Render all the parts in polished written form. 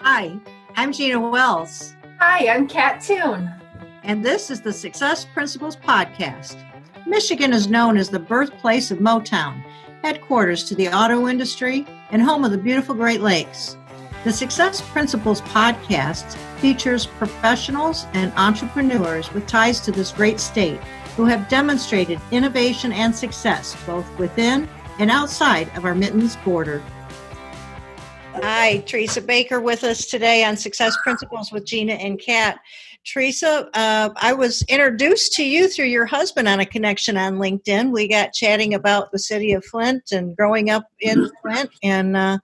Hi, I'm Gina Wells, Hi, I'm Kat Toon. and this is the Success Principles Podcast. Michigan is known as the birthplace of Motown, headquarters to the auto industry, and home of the beautiful Great Lakes. The Success Principles Podcast features professionals and entrepreneurs with ties to this great state who have demonstrated innovation and success both within and outside of our Mittens border. Hi, Teresa Baker with us today on Success Principles with Gina and Kat. Teresa, I was introduced to you through your husband on a connection on LinkedIn. We got chatting about the city of Flint and growing up in Flint, and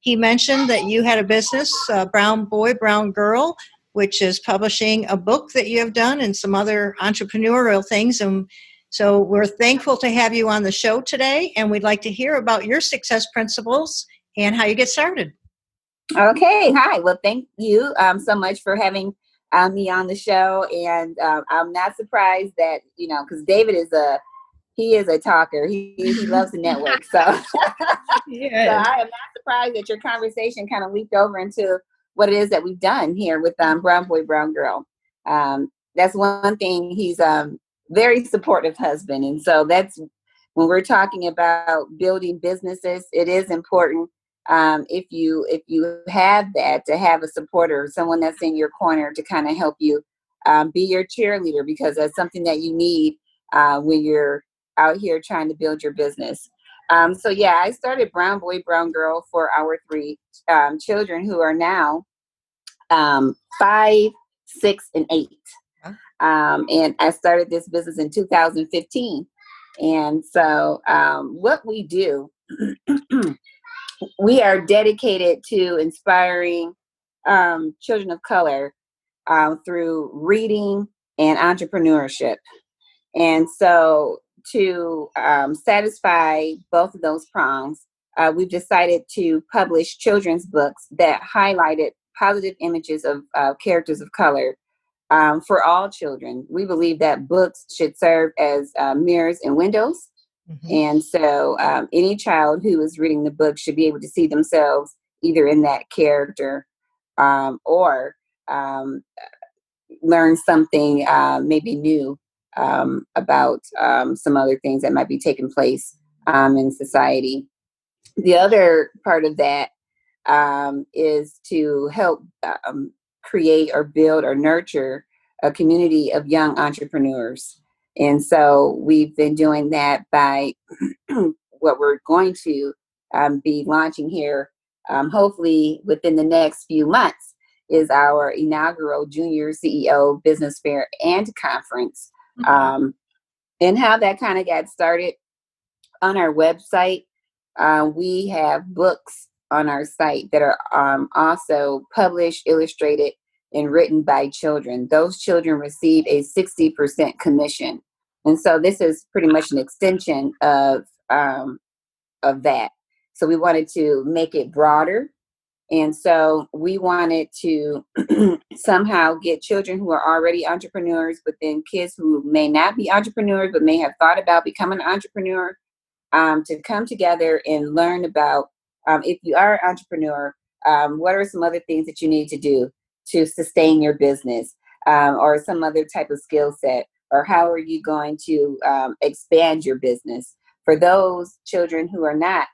he mentioned that you had a business, Brown Boy, Brown Girl, which is publishing a book that you have done and some other entrepreneurial things. And so we're thankful to have you on the show today, and we'd like to hear about your success principles and how you get started. Okay. Hi. Well, thank you so much for having me on the show. And I'm not surprised that, because David is a talker. He loves the network. So, Yes. So I am not surprised that your conversation kind of leaked over into what it is that we've done here with Brown Boy, Brown Girl. That's one thing. He's very supportive husband. And so that's when we're talking about building businesses, it is important. If you have that, to have a supporter, someone that's in your corner to kind of help you be your cheerleader, because that's something that you need when you're out here trying to build your business. So yeah, I started Brown Boy, Brown Girl for our three children who are now 5, 6, and 8. And I started this business in 2015. And so what we do, we are dedicated to inspiring children of color through reading and entrepreneurship. And so to satisfy both of those prongs, we've decided to publish children's books that highlighted positive images of characters of color for all children. We believe that books should serve as mirrors and windows. Mm-hmm. And so any child who is reading the book should be able to see themselves either in that character or learn something maybe new about some other things that might be taking place in society. The other part of that is to help create or build or nurture a community of young entrepreneurs. And so we've been doing that by what we're going to be launching here, hopefully within the next few months, is our inaugural Junior CEO Business Fair and Conference. Mm-hmm. And how that kind of got started on our website. We have books on our site that are also published, illustrated, and written by children. Those children receive a 60% commission. And so this is pretty much an extension of that. So we wanted to make it broader. And so we wanted to somehow get children who are already entrepreneurs, but then kids who may not be entrepreneurs, but may have thought about becoming an entrepreneur, to come together and learn about, if you are an entrepreneur, what are some other things that you need to do to sustain your business, or some other type of skill set, or how are you going to expand your business? For those children who are not,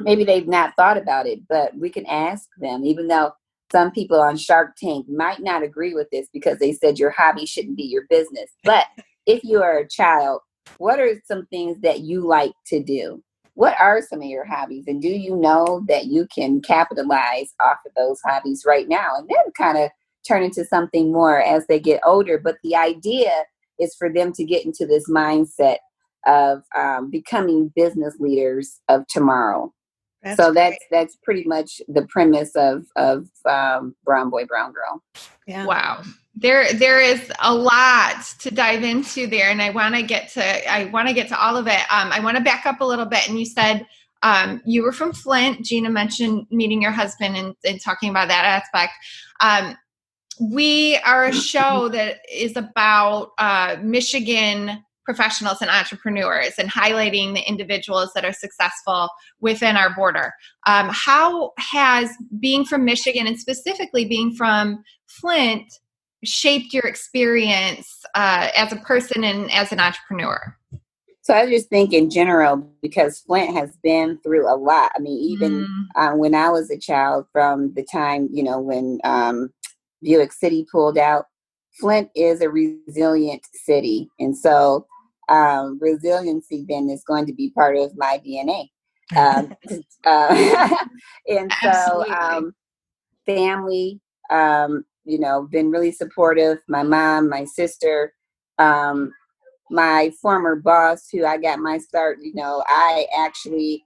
maybe they've not thought about it, but we can ask them, even though some people on Shark Tank might not agree with this because they said your hobby shouldn't be your business. But if you are a child, what are some things that you like to do? What are some of your hobbies? And do you know that you can capitalize off of those hobbies right now? And then kind of turn into something more as they get older. But the idea is for them to get into this mindset of becoming business leaders of tomorrow. That's pretty much the premise of Brown Boy, Brown Girl. Yeah. Wow. There is a lot to dive into there, and I want to get to all of it. I want to back up a little bit. And you said you were from Flint. Gina mentioned meeting your husband and talking about that aspect. We are a show that is about Michigan professionals and entrepreneurs and highlighting the individuals that are successful within our border. How has being from Michigan and specifically being from Flint shaped your experience as a person and as an entrepreneur? So I just think in general, because Flint has been through a lot. I mean, even when I was a child, from the time, when Buick City pulled out, Flint is a resilient city. And so resiliency then is going to be part of my DNA. And so family, been really supportive. My mom, my sister, my former boss, who I got my start, I actually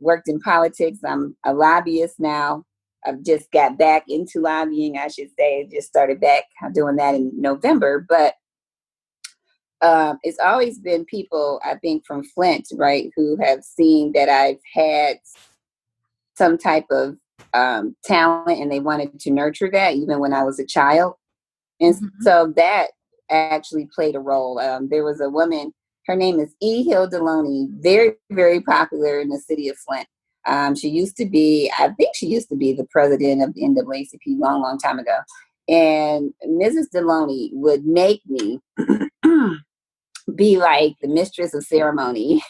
worked in politics. I'm a lobbyist now. I've just got back into lobbying, I should say. Just started back doing that in November. But it's always been people, I think, from Flint, right, who have seen that I've had some type of talent, and they wanted to nurture that even when I was a child. And so that actually played a role. There was a woman, her name is E. Hill Deloney, very, very popular in the city of Flint. She used to be the president of the NAACP long, long time ago. And Mrs. Deloney would make me be like the mistress of ceremony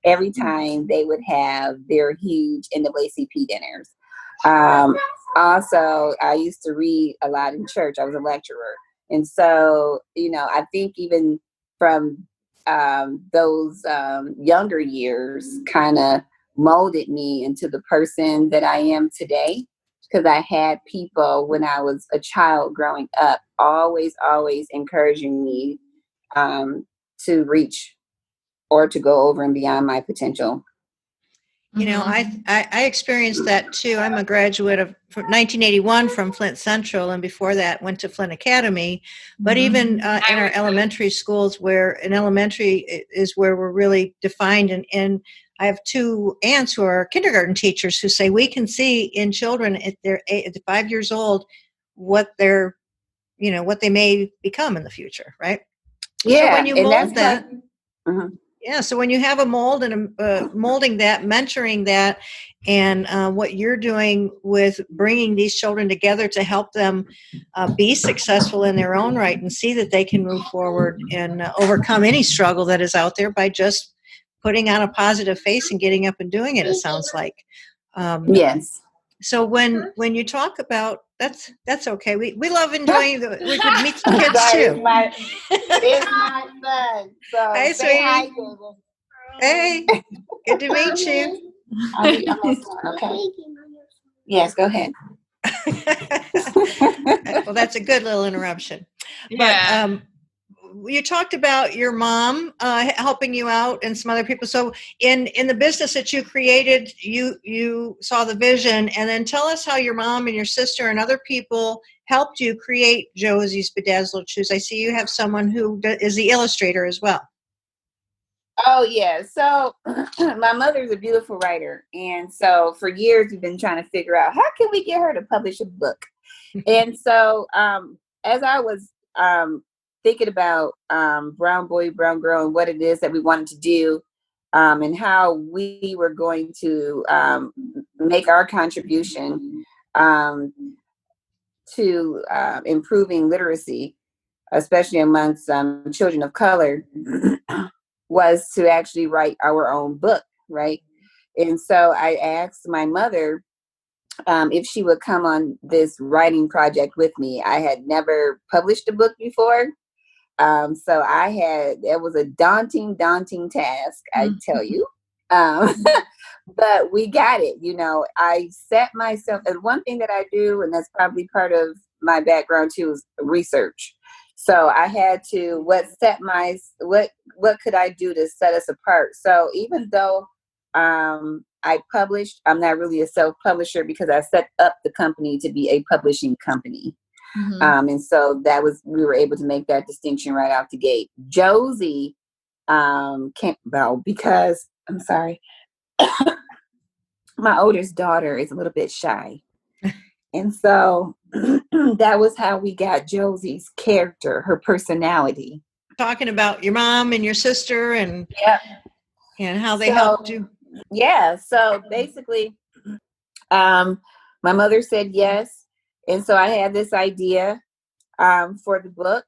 every time they would have their huge NAACP dinners. Also, I used to read a lot in church. I was a lecturer. And so, I think even from those younger years kind of molded me into the person that I am today, because I had people when I was a child growing up always encouraging me to reach or to go over and beyond my potential. I experienced that too. I'm a graduate of 1981 from Flint Central, and before that went to Flint Academy. But even in our elementary schools, where in elementary is where we're really defined. And I have two aunts who are kindergarten teachers who say we can see in children at 5 years old what they're, what they may become in the future, right? Yeah, so when you mold that. Mm-hmm. Yeah, so when you have a mold and molding that, mentoring that, and what you're doing with bringing these children together to help them be successful in their own right and see that they can move forward and overcome any struggle that is out there by just putting on a positive face and getting up and doing it sounds like. Yes. So when you talk about, that's okay. We love enjoying we could meet the kids too. It's my son. So hi, say hi, sweetie. Hey, good to meet you. Okay. Yes, go ahead. Well, that's a good little interruption. Yeah. But you talked about your mom helping you out and some other people. So in the business that you created, you saw the vision, and then tell us how your mom and your sister and other people helped you create Josie's Bedazzled Shoes. I see you have someone who is the illustrator as well. Oh, yeah. So my mother's a beautiful writer. And so for years, we've been trying to figure out how can we get her to publish a book. And so as I was thinking about Brown Boy, Brown Girl and what it is that we wanted to do and how we were going to make our contribution to improving literacy, especially amongst children of color, was to actually write our own book, right? And so I asked my mother if she would come on this writing project with me. I had never published a book before. So it was a daunting task, I tell you. But we got it. I set myself, and one thing that I do, and that's probably part of my background too, is research. So I had to, what could I do to set us apart? So even though I published, I'm not really a self-publisher because I set up the company to be a publishing company. Mm-hmm. And so we were able to make that distinction right out the gate. Josie came about because, I'm sorry, my oldest daughter is a little bit shy. And so that was how we got Josie's character, her personality. talking about your mom and your sister Yep. and how they So, helped you. Yeah. So basically, my mother said yes. And so I had this idea for the book.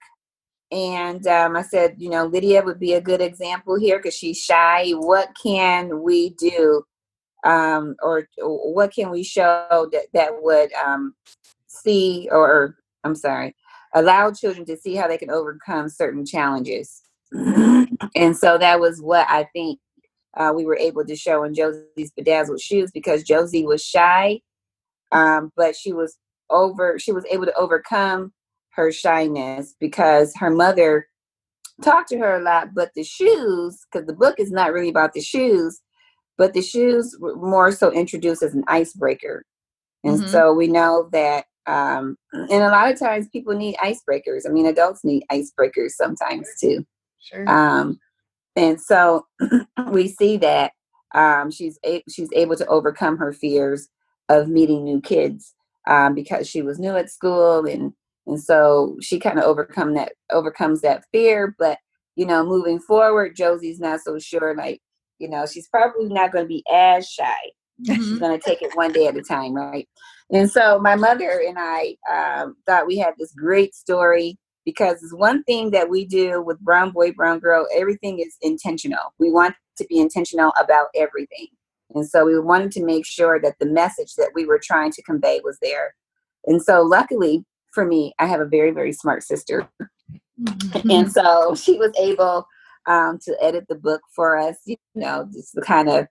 And I said, Lydia would be a good example here because she's shy. What can we do, or what can we show that would see, or I'm sorry, allow children to see how they can overcome certain challenges? And so that was what I think we were able to show in Josie's Bedazzled Shoes, because Josie was shy, but she was able to overcome her shyness because her mother talked to her a lot. But the shoes, because the book is not really about the shoes, but the shoes were more so introduced as an icebreaker. And so we know that, and a lot of times people need icebreakers. I mean, adults need icebreakers sometimes too. Sure. And so we see that she's able to overcome her fears of meeting new kids, because she was new at school, and so she kind of overcomes that fear. But moving forward, Josie's not so sure. Like, she's probably not going to be as shy. She's going to take it one day at a time, right? And so my mother and I thought we had this great story, because it's one thing that we do with Brown Boy, Brown Girl. Everything is intentional. We want to be intentional about everything. And so we wanted to make sure that the message that we were trying to convey was there. And so luckily for me, I have a very, very smart sister. And so she was able to edit the book for us, just to kind of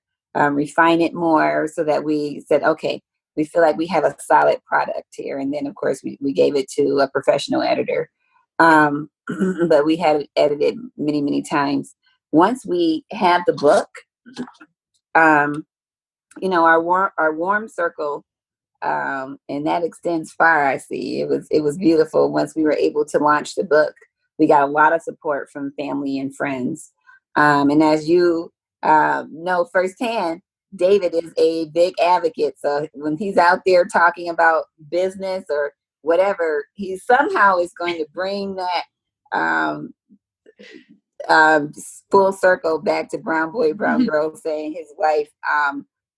refine it more, so that we said, okay, we feel like we have a solid product here. And then, of course, we gave it to a professional editor. But we had it edited many, many times. Once we had the book, our warm circle, and that extends far. I see it was beautiful. Once we were able to launch the book, we got a lot of support from family and friends. And as you know firsthand, David is a big advocate. So when he's out there talking about business or whatever, he somehow is going to bring that um, full circle back to Brown Boy, Brown Girl, saying his wife,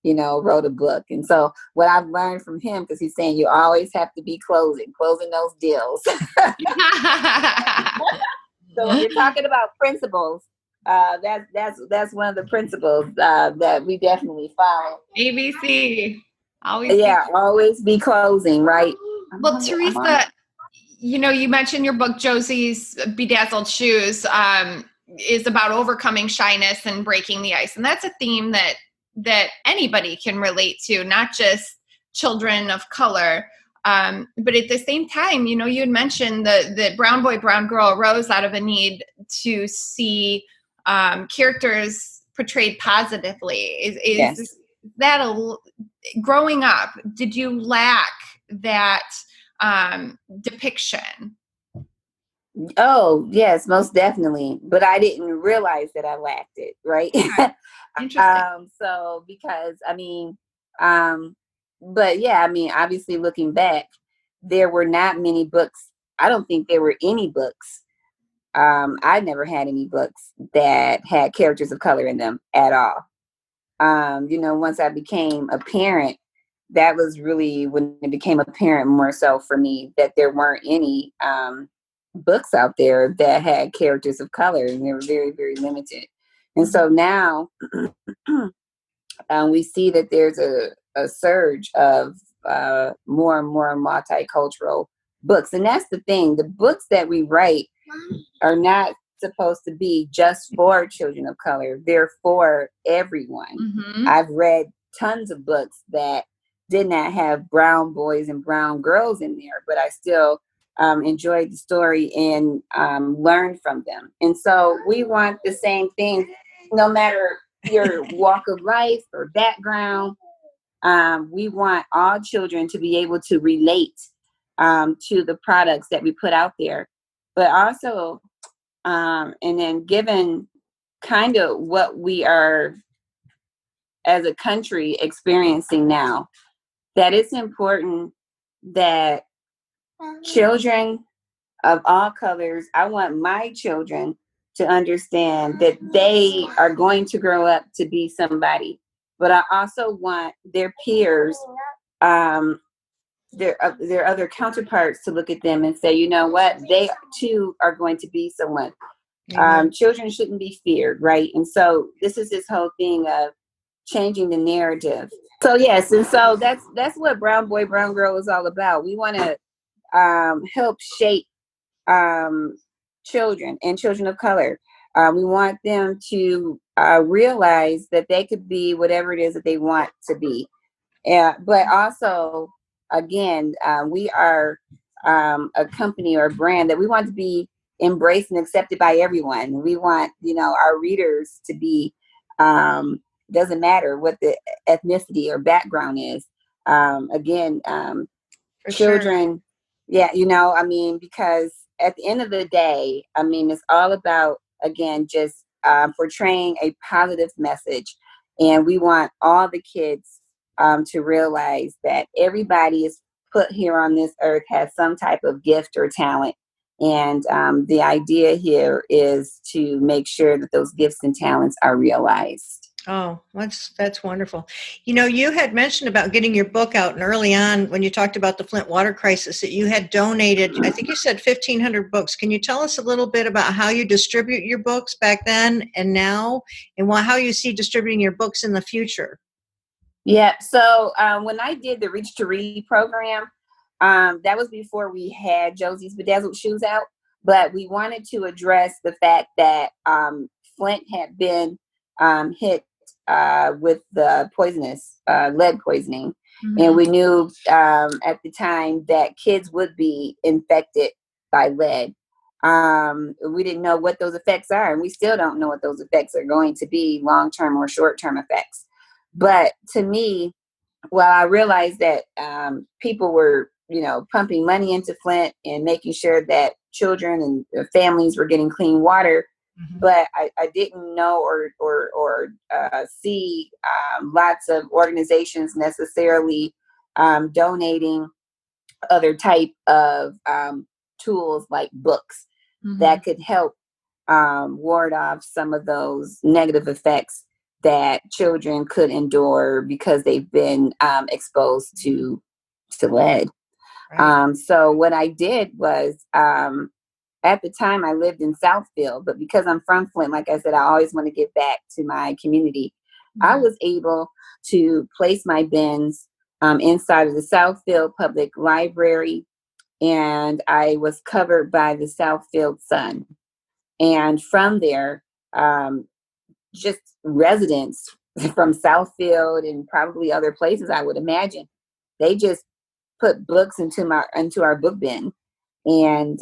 wrote a book. And so what I've learned from him, because he's saying you always have to be closing those deals. So if you're talking about principles, that's one of the principles that we definitely follow. ABC. Always be closing, right? Well, Teresa, you mentioned your book, Josie's Bedazzled Shoes, is about overcoming shyness and breaking the ice. And that's a theme that anybody can relate to, not just children of color. But at the same time, you had mentioned the Brown Boy, Brown Girl arose out of a need to see characters portrayed positively. Yes. That growing up, did you lack that depiction? Oh, yes, most definitely. But I didn't realize that I lacked it, right? Interesting. So because but yeah, obviously looking back, there were not many books. I don't think there were any books. I never had any books that had characters of color in them at all. Once I became a parent, that was really when it became apparent more so for me that there weren't any books out there that had characters of color, and they were very, very limited. And so now we see that there's a surge of more and more multicultural books. And that's the thing. The books that we write are not supposed to be just for children of color. They're for everyone. I've read tons of books that did not have brown boys and brown girls in there, but I still enjoyed the story and learned from them. And so we want the same thing, no matter your walk of life or background. We want all children to be able to relate to the products that we put out there, but also, and then given kind of what we are as a country experiencing now, that it's important that children of all colors, I want my children to understand that they are going to grow up to be somebody. But I also want their peers, their other counterparts, to look at them and say, you know what, they too are going to be someone. Children shouldn't be feared, right? And so this is this whole thing of changing the narrative. So yes, and so that's what Brown Boy, Brown Girl is all about. We want to help shape children and children of color. We want them to realize that they could be whatever it is that they want to be. But also, again, we are a company or a brand that we want to be embraced and accepted by everyone. We want, our readers to be, doesn't matter what the ethnicity or background is. Again, children, yeah, because at the end of the day, it's all about, again, just portraying a positive message. And we want all the kids to realize that everybody is put here on this earth has some type of gift or talent. And the idea here is to make sure that those gifts and talents are realized. Oh, that's wonderful. You had mentioned about getting your book out, and early on when you talked about the Flint water crisis, that you had donated, I think you said 1,500 books. Can you tell us a little bit about how you distribute your books back then and now, and how you see distributing your books in the future? Yeah. So when I did the Reach to Read program, that was before we had Josie's Bedazzled Shoes out, but we wanted to address the fact that Flint had been hit with the poisonous lead poisoning. Mm-hmm. And we knew at the time that kids would be infected by lead. We didn't know what those effects are, and we still don't know what those effects are going to be, long-term or short-term effects. But to me, well, I realized that people were, pumping money into Flint and making sure that children and families were getting clean water. Mm-hmm. But I didn't know or see lots of organizations necessarily donating other type of tools like books. Mm-hmm. that could help ward off some of those negative effects that children could endure because they've been exposed to lead. Right. So what I did was, at the time I lived in Southfield, but because I'm from Flint, like I said, I always want to give back to my community. Mm-hmm. I was able to place my bins inside of the Southfield Public Library, and I was covered by the Southfield Sun. And from there, just residents from Southfield and probably other places, I would imagine, they just put books into our book bin. And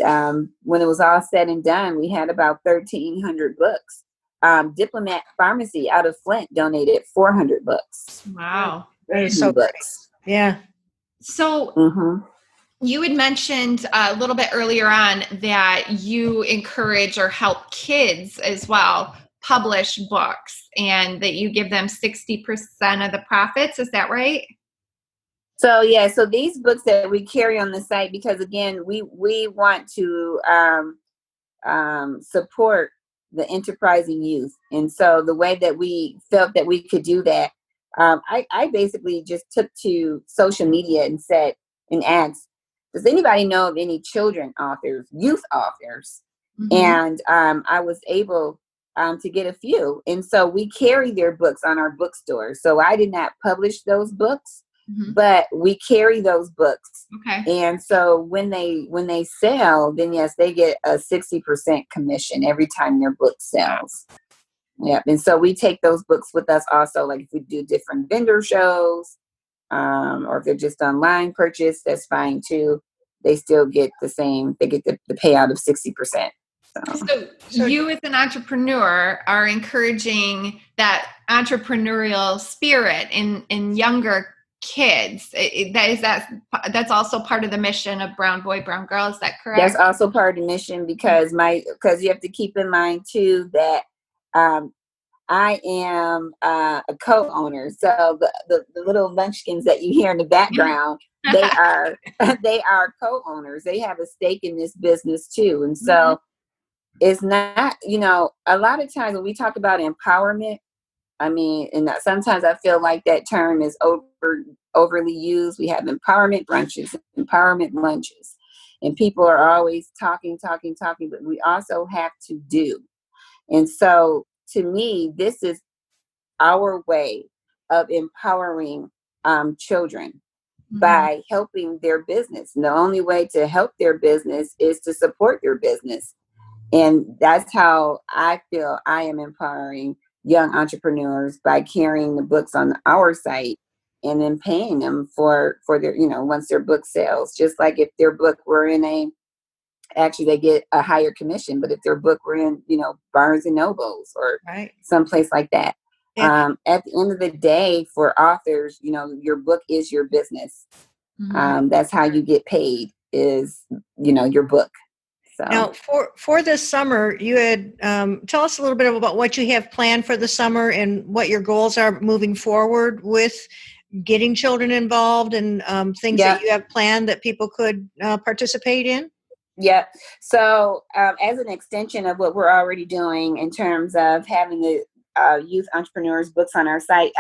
when it was all said and done, we had about 1,300 books. Diplomat Pharmacy out of Flint donated 400 books. Wow. That is so books. Great. Yeah. So mm-hmm. You had mentioned a little bit earlier on that you encourage or help kids as well publish books, and that you give them 60% of the profits. Is that right? So, yeah. So these books that we carry on the site, because again, we want to support the enterprising youth. And so the way that we felt that we could do that, I basically just took to social media and asked, does anybody know of any children authors, youth authors? Mm-hmm. And I was able to get a few. And so we carry their books on our bookstore. So I did not publish those books, mm-hmm. but we carry those books. Okay. And so when they sell, then yes, they get a 60% commission every time their book sells. Yeah. And so we take those books with us also, like if we do different vendor shows, or if they're just online purchase, that's fine too. They still get the same, they get the payout of 60%. So you as an entrepreneur are encouraging that entrepreneurial spirit in younger kids. That's also part of the mission of Brown Boy, Brown Girl. Is that correct? That's also part of the mission because you have to keep in mind too that I am a co-owner. So the little munchkins that you hear in the background, they are co-owners. They have a stake in this business too. And so it's not, a lot of times when we talk about empowerment, I mean, and sometimes I feel like that term is overly used. We have empowerment brunches, empowerment lunches, and people are always talking, but we also have to do. And so to me, this is our way of empowering children by helping their business. And the only way to help their business is to support their business. And that's how I feel I am empowering young entrepreneurs, by carrying the books on our site and then paying them for their, once their book sells. Just like if their book were actually they get a higher commission, but if their book were in, Barnes and Nobles or someplace like that. Yeah. At the end of the day, for authors, your book is your business. That's how you get paid, is, your book. So. Now, for this summer, you had tell us a little bit about what you have planned for the summer and what your goals are moving forward with getting children involved and things that you have planned that people could participate in. Yep. So as an extension of what we're already doing in terms of having the youth entrepreneurs books on our site,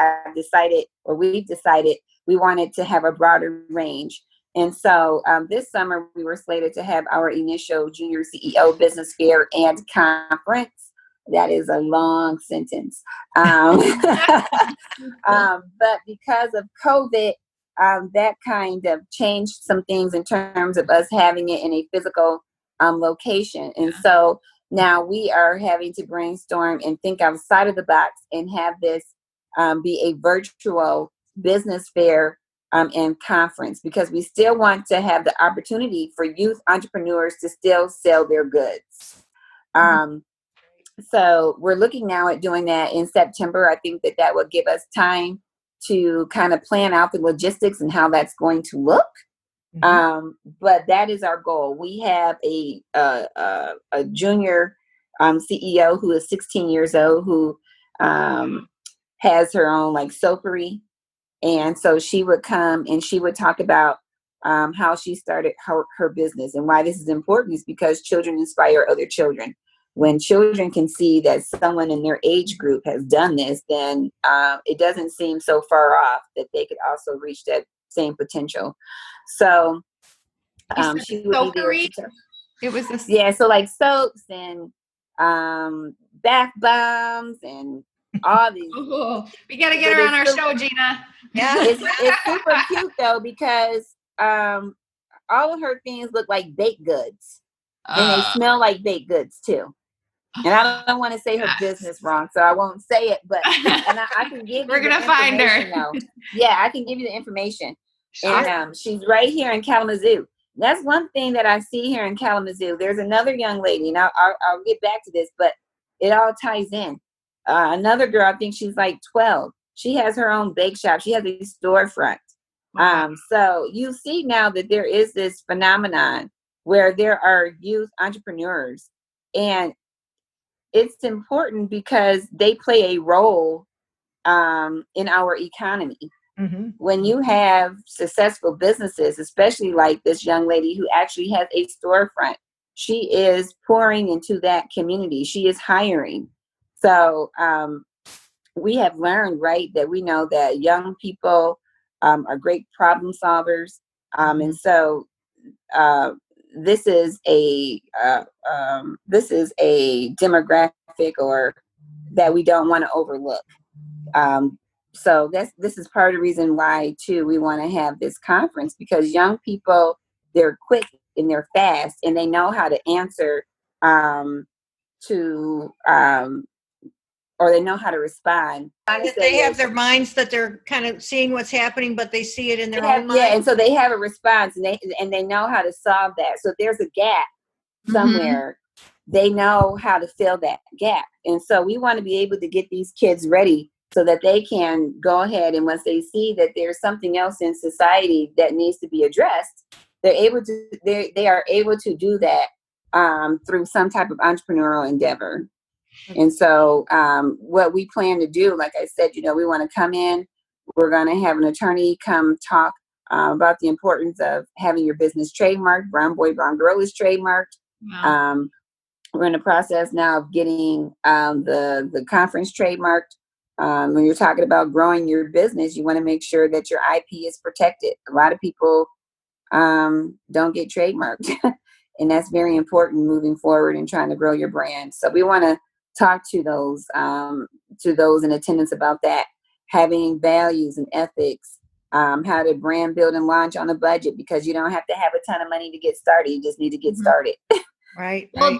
we've decided we wanted to have a broader range. And so this summer we were slated to have our initial Junior CEO Business Fair and Conference. That is a long sentence. But because of COVID, that kind of changed some things in terms of us having it in a physical location. And so now we are having to brainstorm and think outside of the box and have this be a virtual business fair and conference, because we still want to have the opportunity for youth entrepreneurs to still sell their goods. So we're looking now at doing that in September. I think that would give us time to kind of plan out the logistics and how that's going to look. But that is our goal. We have a junior CEO who is 16 years old, who has her own soapery. And so she would come and she would talk about how she started her business. And why this is important is because children inspire other children. When children can see that someone in their age group has done this, then it doesn't seem so far off that they could also reach that same potential. So she would be there. It was so like soaps and bath bombs and all these. We got to get her on our show, Gina. Yeah, it's super cute though, because all of her things look like baked goods, and they smell like baked goods too. And I don't want to say her business wrong, so I won't say it. But I can give you. We're gonna find her. Though. Yeah, I can give you the information. And she's right here in Kalamazoo. That's one thing that I see here in Kalamazoo. There's another young lady, and I'll get back to this, but it all ties in. Another girl, I think she's like 12. She has her own bake shop. She has a storefront. So you see now that there is this phenomenon where there are youth entrepreneurs, and it's important because they play a role in our economy. When you have successful businesses, especially like this young lady who actually has a storefront, she is pouring into that community. She is hiring. So we have learned, right, that we know that young people are great problem solvers. And so this is a demographic or that we don't want to overlook. So this is part of the reason why too we want to have this conference, because young people, they're quick and they're fast and they know how to answer or they know how to respond. They have their minds that they're kind of seeing what's happening, but they see it in their own mind. Yeah, and so they have a response, and they know how to solve that. So if there's a gap somewhere, they know how to fill that gap. And so we want to be able to get these kids ready so that they can go ahead, and once they see that there's something else in society that needs to be addressed, they are able to do that through some type of entrepreneurial endeavor. And so what we plan to do, like I said, we want to come in, we're going to have an attorney come talk about the importance of having your business trademarked. Brown Boy, Brown Girl is trademarked. We're in the process now of getting the conference trademarked. When you're talking about growing your business, you want to make sure that your IP is protected. A lot of people don't get trademarked, and that's very important moving forward and trying to grow your brand. So we want to talk to those in attendance about that, having values and ethics, how to brand build and launch on a budget, because you don't have to have a ton of money to get started. You just need to get started. Right. Well,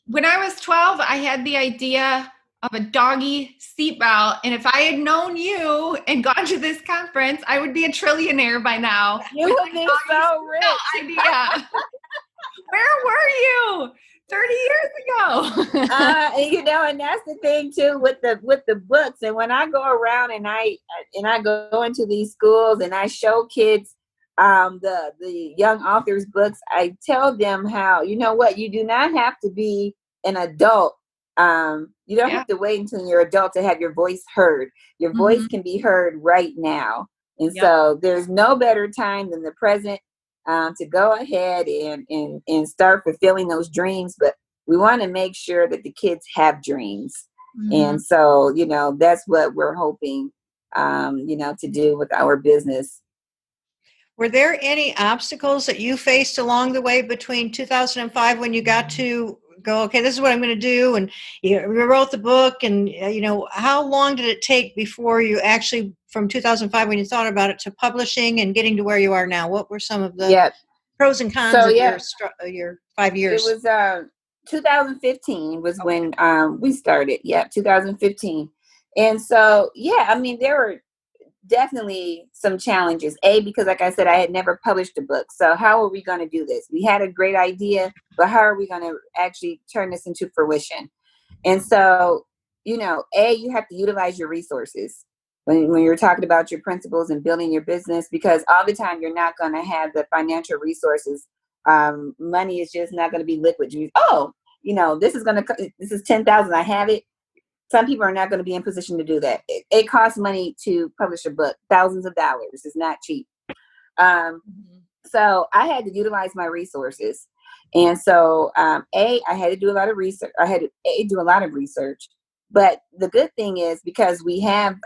when I was 12, I had the idea of a doggy seatbelt. And if I had known you and gone to this conference, I would be a trillionaire by now. You would be so rich. Idea. Where were you 30 years ago? And that's the thing too with the books. And when I go around and I go into these schools and I show kids the young authors' books, I tell them how, you know what, you do not have to be an adult. You don't have to wait until you're adult to have your voice heard. Your voice can be heard right now. And so there's no better time than the present to go ahead and start fulfilling those dreams. But we want to make sure that the kids have dreams. And so, that's what we're hoping, to do with our business. Were there any obstacles that you faced along the way between 2005 when you got to go, okay, this is what I'm going to do, and you wrote the book, and how long did it take before you actually, from 2005 when you thought about it, to publishing and getting to where you are now? What were some of the pros and cons of your 5 years? It was 2015 was when we started. 2015. And so, there were definitely some challenges. Because like I said, I had never published a book. So how are we going to do this? We had a great idea, but how are we going to actually turn this into fruition? And so, you have to utilize your resources when you're talking about your principles and building your business, because all the time you're not going to have the financial resources. Money is just not going to be liquid. This is 10,000. I have it. Some people are not going to be in position to do that. It costs money to publish a book, thousands of dollars. It's not cheap. So I had to utilize my resources. And so, I had to do a lot of research. But the good thing is, because we have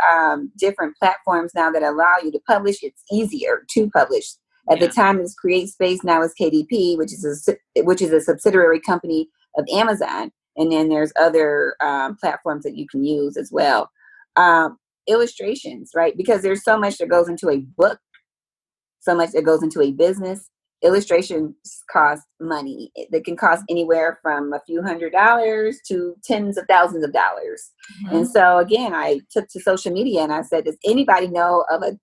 different platforms now that allow you to publish, it's easier to publish. At the time, it was Create Space. Now it's KDP, which is a subsidiary company of Amazon. And then there's other platforms that you can use as well. Illustrations, right? Because there's so much that goes into a book, so much that goes into a business. Illustrations cost money. They can cost anywhere from a few $100s to tens of thousands of dollars. And so again, I took to social media and I said, does anybody know of a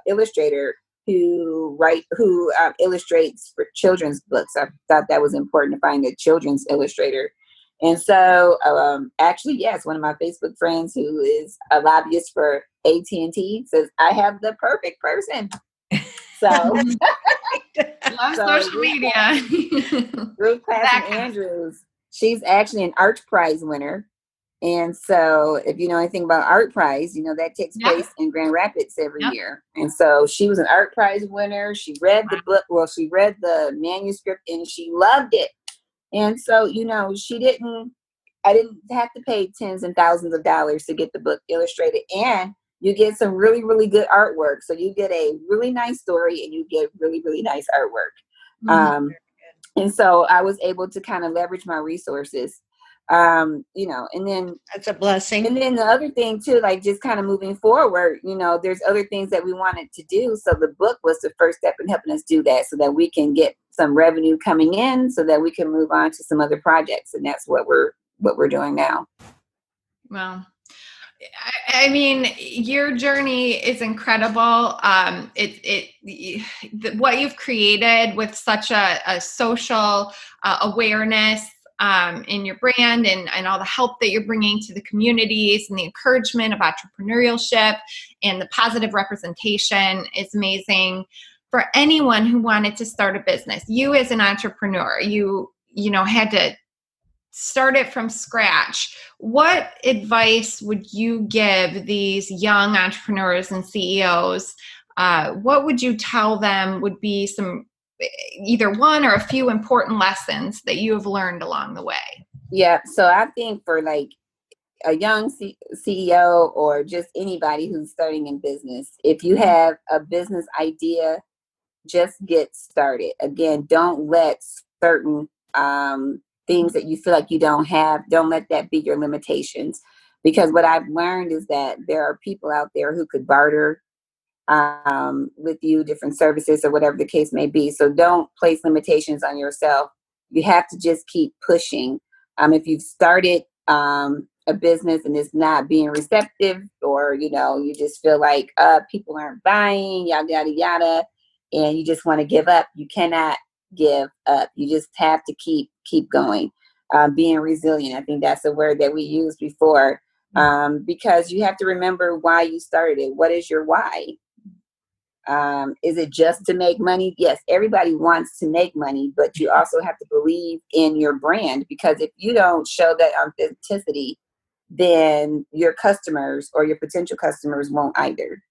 illustrator who illustrates for children's books? I thought that was important to find a children's illustrator. And so, actually, yes, one of my Facebook friends who is a lobbyist for AT&T says, I have the perfect person. So, love social media. Ruth Classen Andrews, she's actually an Art Prize winner. And so if you know anything about Art Prize, that takes place in Grand Rapids every year. And so she was an Art Prize winner. She read the book. Well, she read the manuscript and she loved it. And so, I didn't have to pay tens and thousands of dollars to get the book illustrated. And you get some really, really good artwork. So you get a really nice story and you get really, really nice artwork. And so I was able to kind of leverage my resources. And then that's a blessing. And then the other thing too, like just kind of moving forward, there's other things that we wanted to do. So the book was the first step in helping us do that, so that we can get some revenue coming in, so that we can move on to some other projects. And that's what we're doing now. Well, I mean, your journey is incredible. What you've created with such a social awareness in your brand and all the help that you're bringing to the communities and the encouragement of entrepreneurship and the positive representation is amazing. For anyone who wanted to start a business, you as an entrepreneur, you had to start it from scratch. What advice would you give these young entrepreneurs and CEOs? What would you tell them would be some either one or a few important lessons that you have learned along the way? Yeah. So I think for like a young CEO or just anybody who's starting in business, if you have a business idea, just get started. Again, don't let certain things that you feel like you don't have, don't let that be your limitations. Because what I've learned is that there are people out there who could barter with you, different services or whatever the case may be. So don't place limitations on yourself. You have to just keep pushing. If you've started a business and it's not being receptive, or you just feel like people aren't buying, yada yada yada, and you just want to give up, you cannot give up. You just have to keep going. Being resilient, I think that's a word that we used before, because you have to remember why you started. What is your why? Is it just to make money? Yes, everybody wants to make money, but you also have to believe in your brand, because if you don't show that authenticity, then your customers or your potential customers won't either.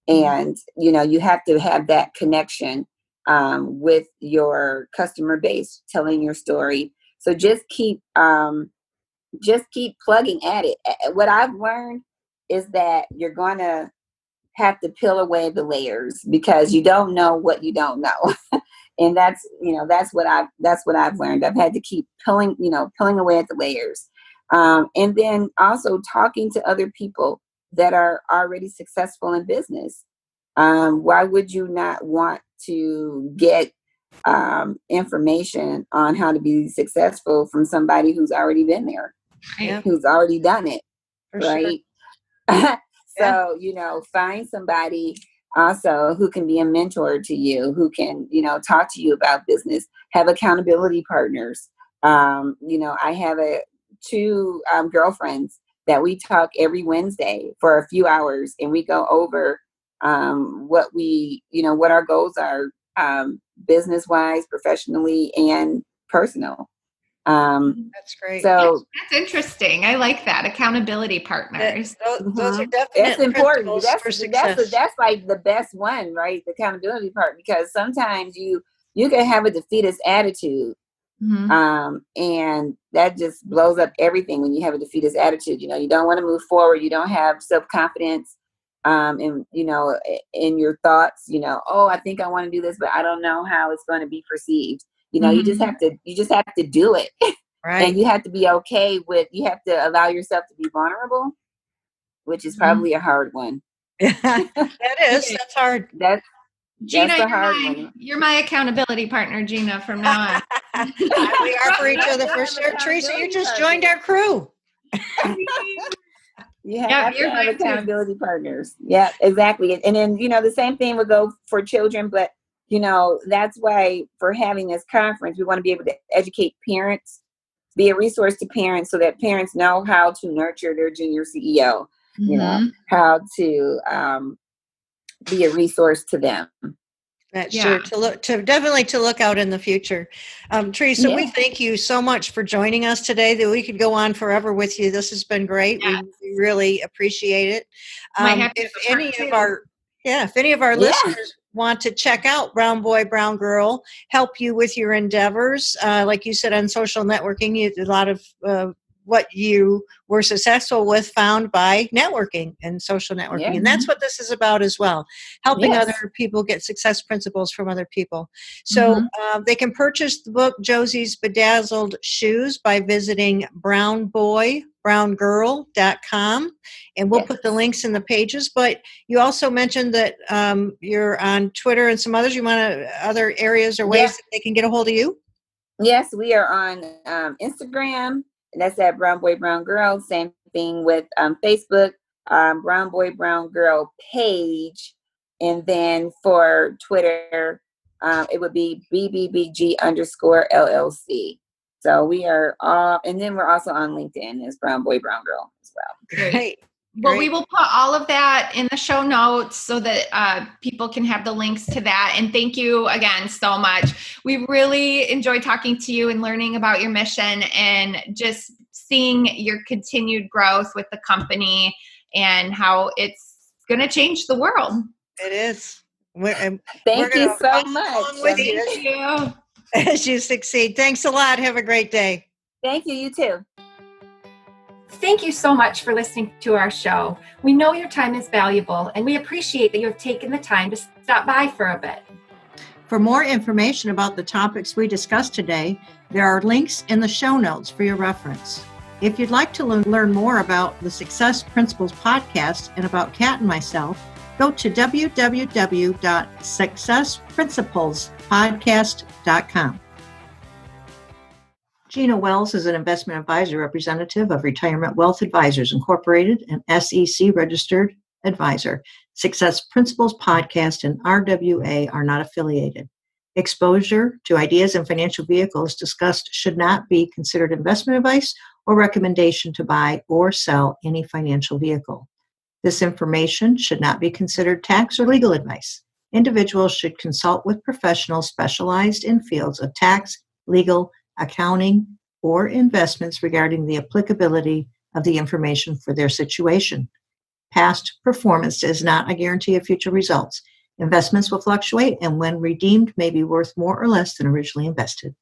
And, you have to have that connection with your customer base, telling your story. So just keep plugging at it. What I've learned is that you're going to have to peel away the layers, because you don't know what you don't know. And that's what I've learned. I've had to keep peeling away at the layers. And then also talking to other people that are already successful in business. Why would you not want to get information on how to be successful from somebody who's already been there, who's already done it, For right? sure. So, find somebody also who can be a mentor to you, who can, talk to you about business, have accountability partners. I have two girlfriends that we talk every Wednesday for a few hours, and we go over what our goals are, business wise, professionally, and personal. That's great. So that's interesting. I like that. Accountability partners. Those are that's definite important. principles for success. That's like the best one, right? The accountability part, because sometimes you can have a defeatist attitude, and that just blows up everything. When you have a defeatist attitude, you don't want to move forward. You don't have self-confidence, in your thoughts. I think I want to do this, but I don't know how it's going to be perceived. You just have to do it. Right. And you have to be okay you have to allow yourself to be vulnerable, which is probably a hard one. That is. That's hard. Gina, that's the hard one. You're my accountability partner, Gina, from now on. We are for each other for sure. Teresa, you just joined our crew. You have to have accountability partners. Yeah, exactly. And then, the same thing would go for children, but, that's why for having this conference, we want to be able to educate parents, be a resource to parents, so that parents know how to nurture their junior CEO, how to be a resource to them. That's sure. To look out in the future. Teresa, we thank you so much for joining us today. That we could go on forever with you. This has been great. We really appreciate it. If any of our listeners want to check out Brown Boy, Brown Girl, help you with your endeavors, like you said, on social networking, a lot of what you were successful with found by networking and social networking. And that's what this is about as well, helping other people get success principles from other people. So they can purchase the book Josie's Bedazzled Shoes by visiting brownboybowngirl.com. And we'll put the links in the pages. But you also mentioned that you're on Twitter and some others. You want other areas or ways that they can get a hold of you? Yes, we are on Instagram. And that's at Brown Boy, Brown Girl. Same thing with Facebook, Brown Boy, Brown Girl page. And then for Twitter, it would be BBBG_LLC. So we are all, and then we're also on LinkedIn as Brown Boy, Brown Girl as well. Great. Well, we will put all of that in the show notes so that people can have the links to that. And thank you again so much. We really enjoyed talking to you and learning about your mission and just seeing your continued growth with the company and how it's going to change the world. It is. We're Thank going you to so follow much. along with you Thank you. as you succeed. Thanks a lot. Have a great day. Thank you. You too. Thank you so much for listening to our show. We know your time is valuable, and we appreciate that you have taken the time to stop by for a bit. For more information about the topics we discussed today, there are links in the show notes for your reference. If you'd like to learn more about the Success Principles podcast and about Kat and myself, go to www.successprinciplespodcast.com. Gina Wells is an investment advisor representative of Retirement Wealth Advisors Incorporated, an SEC registered advisor. Success Principles Podcast and RWA are not affiliated. Exposure to ideas and financial vehicles discussed should not be considered investment advice or recommendation to buy or sell any financial vehicle. This information should not be considered tax or legal advice. Individuals should consult with professionals specialized in fields of tax, legal, accounting, or investments regarding the applicability of the information for their situation. Past performance is not a guarantee of future results. Investments will fluctuate and when redeemed may be worth more or less than originally invested.